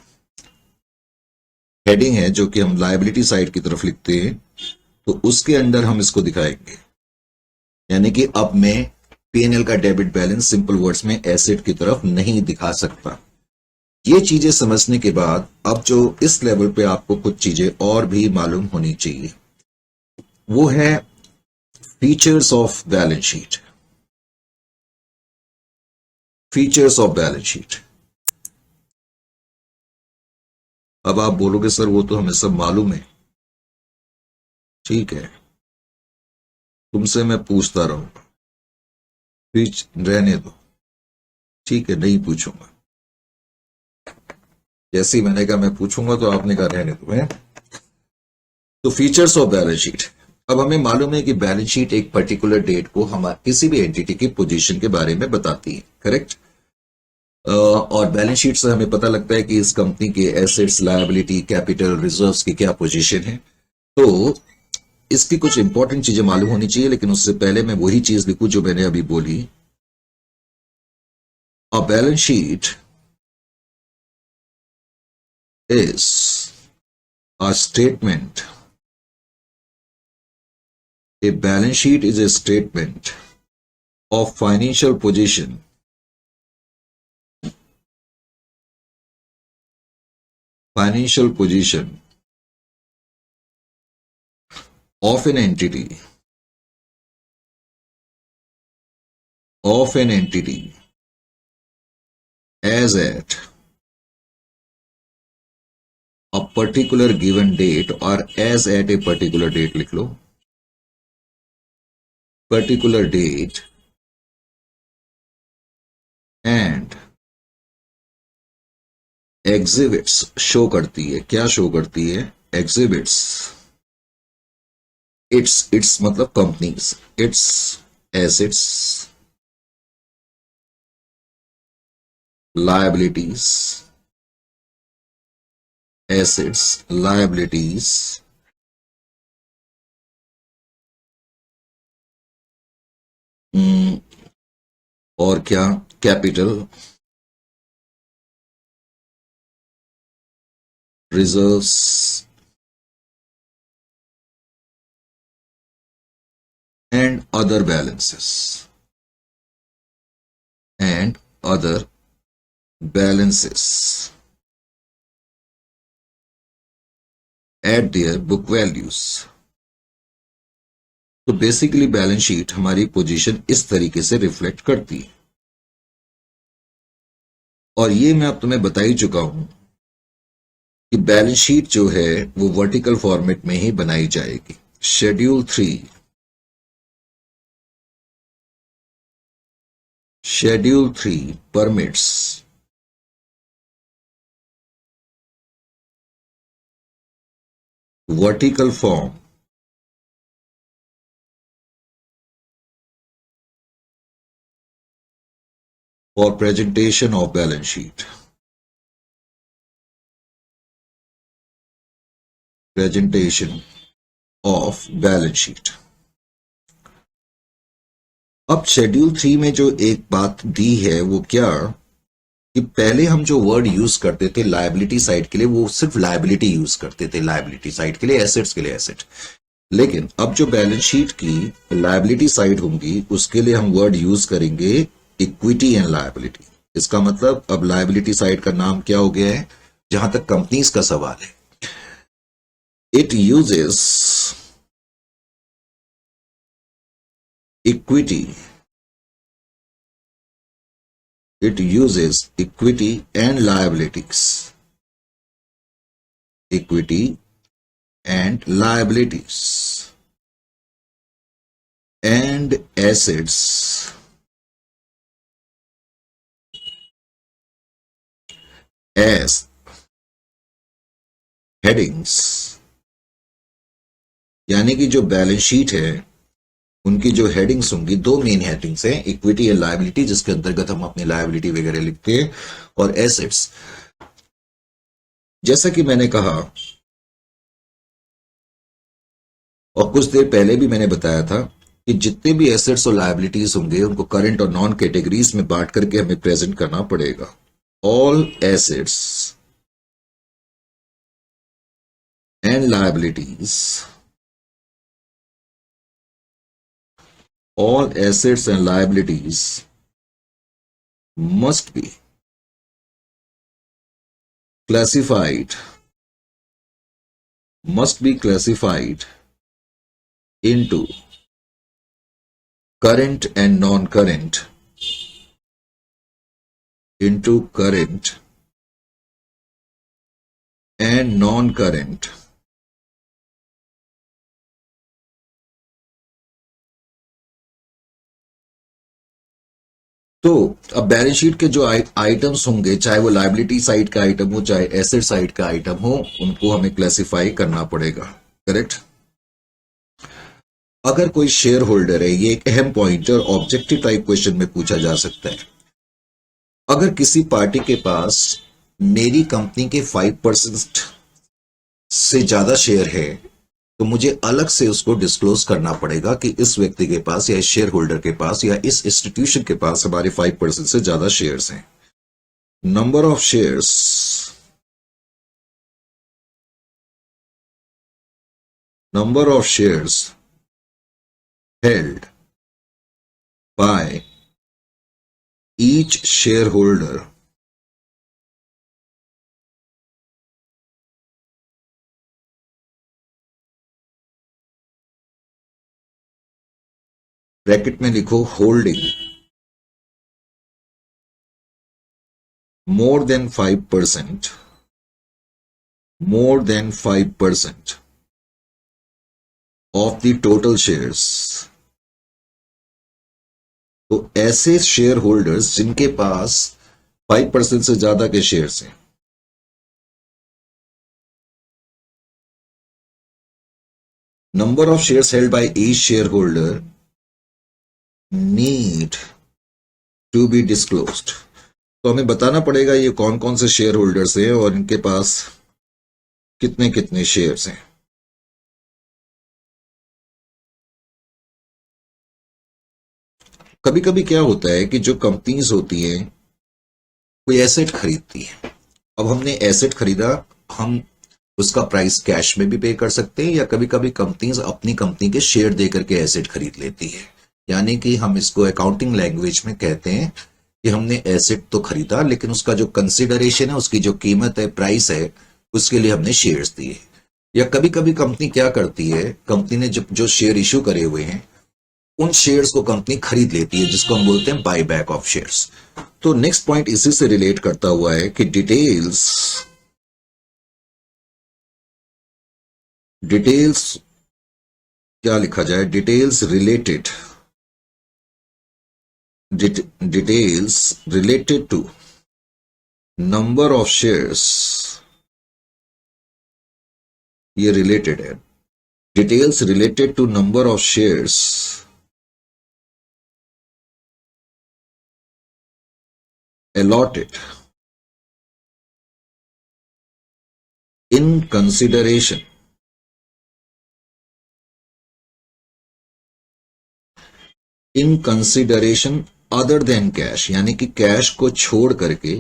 हेडिंग है, जो कि हम लायबिलिटी साइड की तरफ लिखते हैं, तो उसके अंदर हम इसको दिखाएंगे। यानी कि अब मैं पीएनएल का डेबिट बैलेंस सिंपल वर्ड्स में एसेट की तरफ नहीं दिखा सकता। ये चीजें समझने के बाद अब जो इस लेवल पे आपको कुछ चीजें और भी मालूम होनी चाहिए, वो है features of balance sheet. Features of balance sheet. अब आप बोलोगे सर वो तो हमें सब मालूम है, ठीक है, तुमसे मैं पूछता रहूंगा, बीच रहने दो, ठीक है, नहीं पूछूंगा। जैसे ही मैंने कहा मैं पूछूंगा तो आपने कहा रहने दो है। तो फीचर्स ऑफ बैलेंस शीट। अब हमें मालूम है कि बैलेंस शीट एक पर्टिकुलर डेट को हम किसी भी एंटिटी की पोजीशन के बारे में बताती है, करेक्ट। और बैलेंस शीट से हमें पता लगता है कि इस कंपनी के एसेट्स, लायबिलिटी, कैपिटल, रिजर्व्स की क्या पोजीशन है। तो इसकी कुछ इंपॉर्टेंट चीजें मालूम होनी चाहिए, लेकिन उससे पहले मैं वही चीज लिखूं जो मैंने अभी बोली। A balance sheet is a statement, a balance sheet is a statement of financial position of an entity, as at a particular given date, or as at a particular date लिख लो, particular date, and exhibits show करती है, क्या show करती है, exhibits its मतलब companies, its assets, liabilities, और क्या, capital, reserves, and other balances, at their book values। तो बेसिकली बैलेंस शीट हमारी पोजीशन इस तरीके से रिफ्लेक्ट करती है। और ये मैं अब तुम्हें बता ही चुका हूं कि बैलेंस शीट जो है वो वर्टिकल फॉर्मेट में ही बनाई जाएगी। Schedule 3 permits vertical form for presentation of balance sheet। अब शेड्यूल 3 में जो एक बात दी है वो क्या, कि पहले हम जो वर्ड यूज करते थे लायबिलिटी साइड के लिए, वो सिर्फ लायबिलिटी यूज करते थे, लायबिलिटी साइड के लिए, एसेट्स के लिए एसेट। लेकिन अब जो बैलेंस शीट की लायबिलिटी साइड होंगी उसके लिए हम वर्ड यूज करेंगे इक्विटी एंड लायबिलिटी। इसका मतलब अब लायबिलिटी साइड का नाम क्या हो गया है, जहां तक कंपनीज का सवाल है, it uses equity, and liabilities, and assets as headings। यानी कि जो बैलेंस शीट है उनकी जो हेडिंग्स होंगी, दो मेन हेडिंग्स हैं, इक्विटी एंड लायबिलिटी, जिसके अंतर्गत हम अपनी लायबिलिटी वगैरह लिखते हैं, और एसेट्स। जैसा कि मैंने कहा और कुछ देर पहले भी मैंने बताया था कि जितने भी एसेट्स और लायबिलिटीज होंगे उनको करंट और नॉन कैटेगरीज में बांट करके हमें प्रेजेंट करना पड़ेगा। All assets and liabilities, must be classified into current and non-current, तो अब बैलेंस शीट के जो आइटम्स होंगे, चाहे वो लायबिलिटी साइड का आइटम हो चाहे एसेट साइड का आइटम हो, उनको हमें क्लासिफाई करना पड़ेगा। करेक्ट। अगर कोई शेयर होल्डर है, ये एक अहम पॉइंट और ऑब्जेक्टिव टाइप क्वेश्चन में पूछा जा सकता है। अगर किसी पार्टी के पास मेरी कंपनी के 5% से ज्यादा शेयर है, तो मुझे अलग से उसको डिस्क्लोज करना पड़ेगा कि इस व्यक्ति के पास या इस शेयर होल्डर के पास या इस इंस्टीट्यूशन के पास हमारे 5% से ज्यादा शेयर्स हैं। Number of shares, number of shares held by each shareholder bracket में लिखो holding more than 5%, more than 5% of the total shares। तो ऐसे शेयर होल्डर्स जिनके पास 5% से ज्यादा के शेयर्स हैं, number of shares held by each shareholder need to be disclosed. तो हमें बताना पड़ेगा ये कौन कौन से शेयर होल्डर्स हैं और इनके पास कितने कितने शेयर्स हैं। कभी कभी क्या होता है कि जो कंपनीज होती हैं कोई एसेट खरीदती है। अब हमने एसेट खरीदा, हम उसका प्राइस कैश में भी पे कर सकते हैं, या कभी कभी कंपनीज अपनी कंपनी के शेयर दे करके एसेट खरीद लेती है। यानी कि हम इसको अकाउंटिंग लैंग्वेज में कहते हैं कि हमने एसेट तो खरीदा, लेकिन उसका जो कंसिडरेशन है, उसकी जो कीमत है, प्राइस है, उसके लिए हमने शेयर्स दिए। या कभी कभी कंपनी क्या करती है, कंपनी ने जब जो शेयर इश्यू करे हुए हैं उन शेयर्स को कंपनी खरीद लेती है, जिसको हम बोलते हैं बाय बैक ऑफ शेयर्स। तो नेक्स्ट पॉइंट इसी से रिलेट करता हुआ है कि डिटेल्स डिटेल्स क्या लिखा जाए, details related to number of shares, ये रिलेटेड है। Details related to number of shares allotted in consideration other than cash, यानी कि कैश को छोड़ करके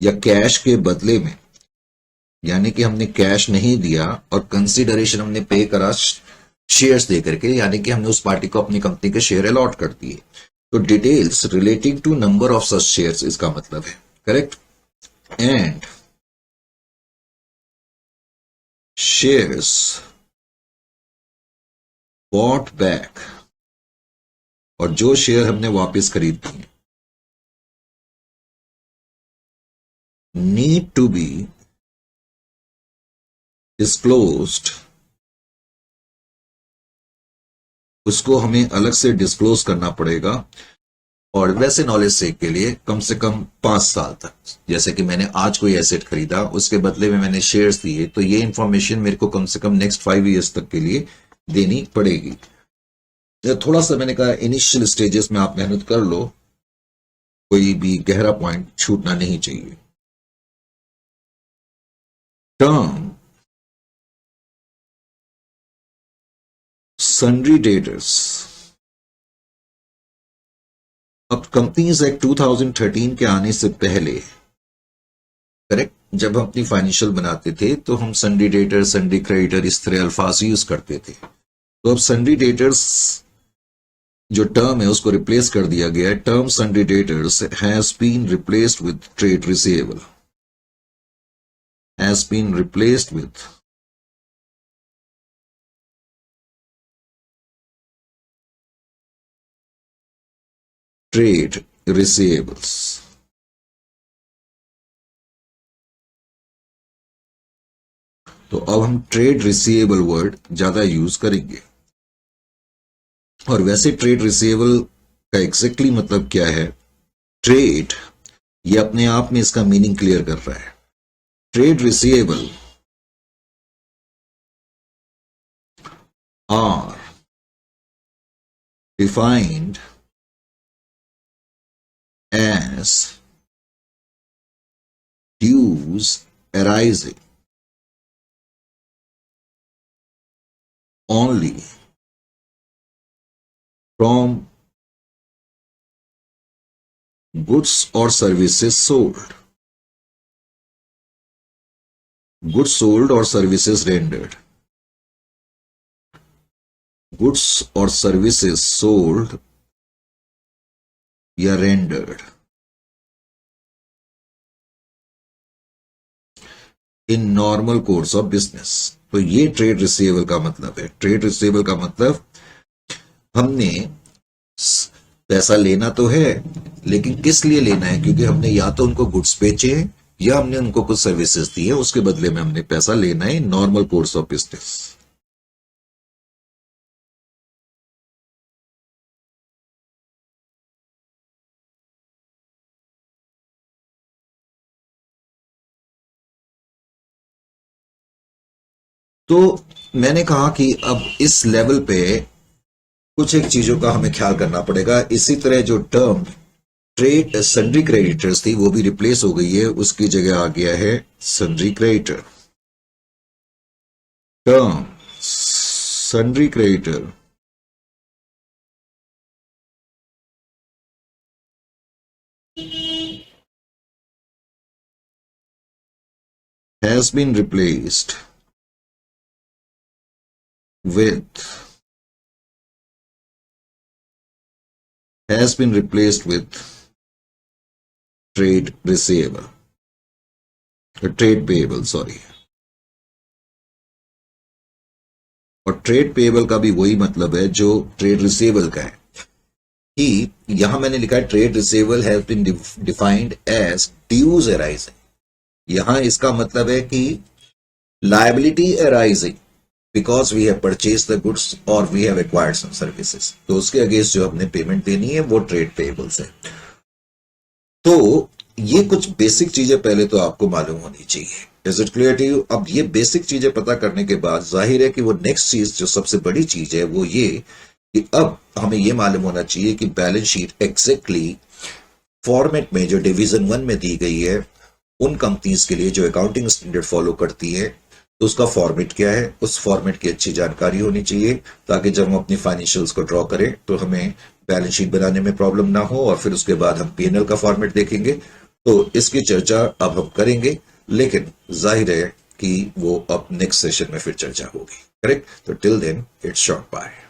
या कैश के बदले में, यानी कि हमने कैश नहीं दिया और कंसिडरेशन हमने पे करा शेयर्स दे करके, यानी कि हमने उस पार्टी को अपनी कंपनी के शेयर अलॉट कर दिए। तो details relating to number of such shares इसका मतलब है। Correct. And shares bought back, और जो शेयर हमने वापस खरीद दिए, नीड टू बी डिस्क्लोज्ड, उसको हमें अलग से डिस्क्लोज करना पड़ेगा। और वैसे नॉलेज सेक के लिए कम से कम 5 साल तक, जैसे कि मैंने आज कोई एसेट खरीदा, उसके बदले में मैंने शेयर्स दिए, तो ये इंफॉर्मेशन मेरे को कम से कम नेक्स्ट 5 ईयर्स तक के लिए देनी पड़ेगी। थोड़ा सा मैंने कहा इनिशियल स्टेजेस में आप मेहनत कर लो, कोई भी गहरा पॉइंट छूटना नहीं चाहिए। Term sundry debtors. अब कंपनीज एक्ट 2013 के आने से पहले, करेक्ट, जब हम अपनी फाइनेंशियल बनाते थे तो हम सन्ड्री डेटर, सन्ड्री क्रेडिटर, इस तरह अल्फाज यूज करते थे। तो अब सन्ड्री डेटर्स जो टर्म है उसको रिप्लेस कर दिया गया है। Term sundry debtors has been replaced with trade receivable, has been replaced with trade receivables. तो अब हम ट्रेड रिसीवेबल वर्ड ज्यादा यूज करेंगे। और वैसे ट्रेड रिसीवेबल का एग्जैक्टली मतलब क्या है? ट्रेड, ये अपने आप में इसका मीनिंग क्लियर कर रहा है। Trade receivable are defined as dues arising only from goods or services sold. Goods sold or services rendered. Goods or services sold या rendered in normal course of business. तो ये ट्रेड रिसीवेबल का मतलब है। Trade receivable का मतलब हमने पैसा लेना तो है, लेकिन किस लिए लेना है? क्योंकि हमने या तो उनको गुड्स बेचे हैं या हमने उनको कुछ सर्विसेज दी है, उसके बदले में हमने पैसा लेना है। Normal course of business. तो मैंने कहा कि अब इस लेवल पे कुछ एक चीजों का हमें ख्याल करना पड़ेगा। इसी तरह जो टर्म ट्रेड सन्ड्री क्रेडिटर्स थी वो भी रिप्लेस हो गई है, उसकी जगह आ गया है sundry creditor. Term sundry creditor has been replaced with trade receivable, trade payable, sorry. और ट्रेड पेएबल का भी वही मतलब है जो ट्रेड रिसीवेबल का है, कि यहां मैंने लिखा है trade receivable has been defined as dues arising. यहां इसका मतलब है कि liability arising because we have purchase the goods और we have acquired some services, तो उसके अगेंस्ट जो हमने पेमेंट देनी है वो ट्रेड पेएबल्स है। तो ये कुछ बेसिक चीजें पहले तो आपको मालूम होनी चाहिए। Is it clear to you? अब ये बेसिक चीजें पता करने के बाद जाहिर है कि वो नेक्स्ट चीज जो सबसे बड़ी चीज है वो ये कि अब हमें ये मालूम होना चाहिए कि बैलेंस शीट एग्जैक्टली फॉर्मेट में जो डिवीजन 1 में दी गई है उन कंपनीज के लिए जो अकाउंटिंग स्टैंडर्ड फॉलो करती है, तो उसका फॉर्मेट क्या है, उस फॉर्मेट की अच्छी जानकारी होनी चाहिए, ताकि जब हम अपनी फाइनेंशियल्स को ड्रॉ करें तो हमें बैलेंस शीट बनाने में प्रॉब्लम ना हो। और फिर उसके बाद हम पीएनएल का फॉर्मेट देखेंगे, तो इसकी चर्चा अब हम करेंगे, लेकिन जाहिर है कि वो अब नेक्स्ट सेशन में फिर चर्चा होगी। करेक्ट? तो till then it's short bye.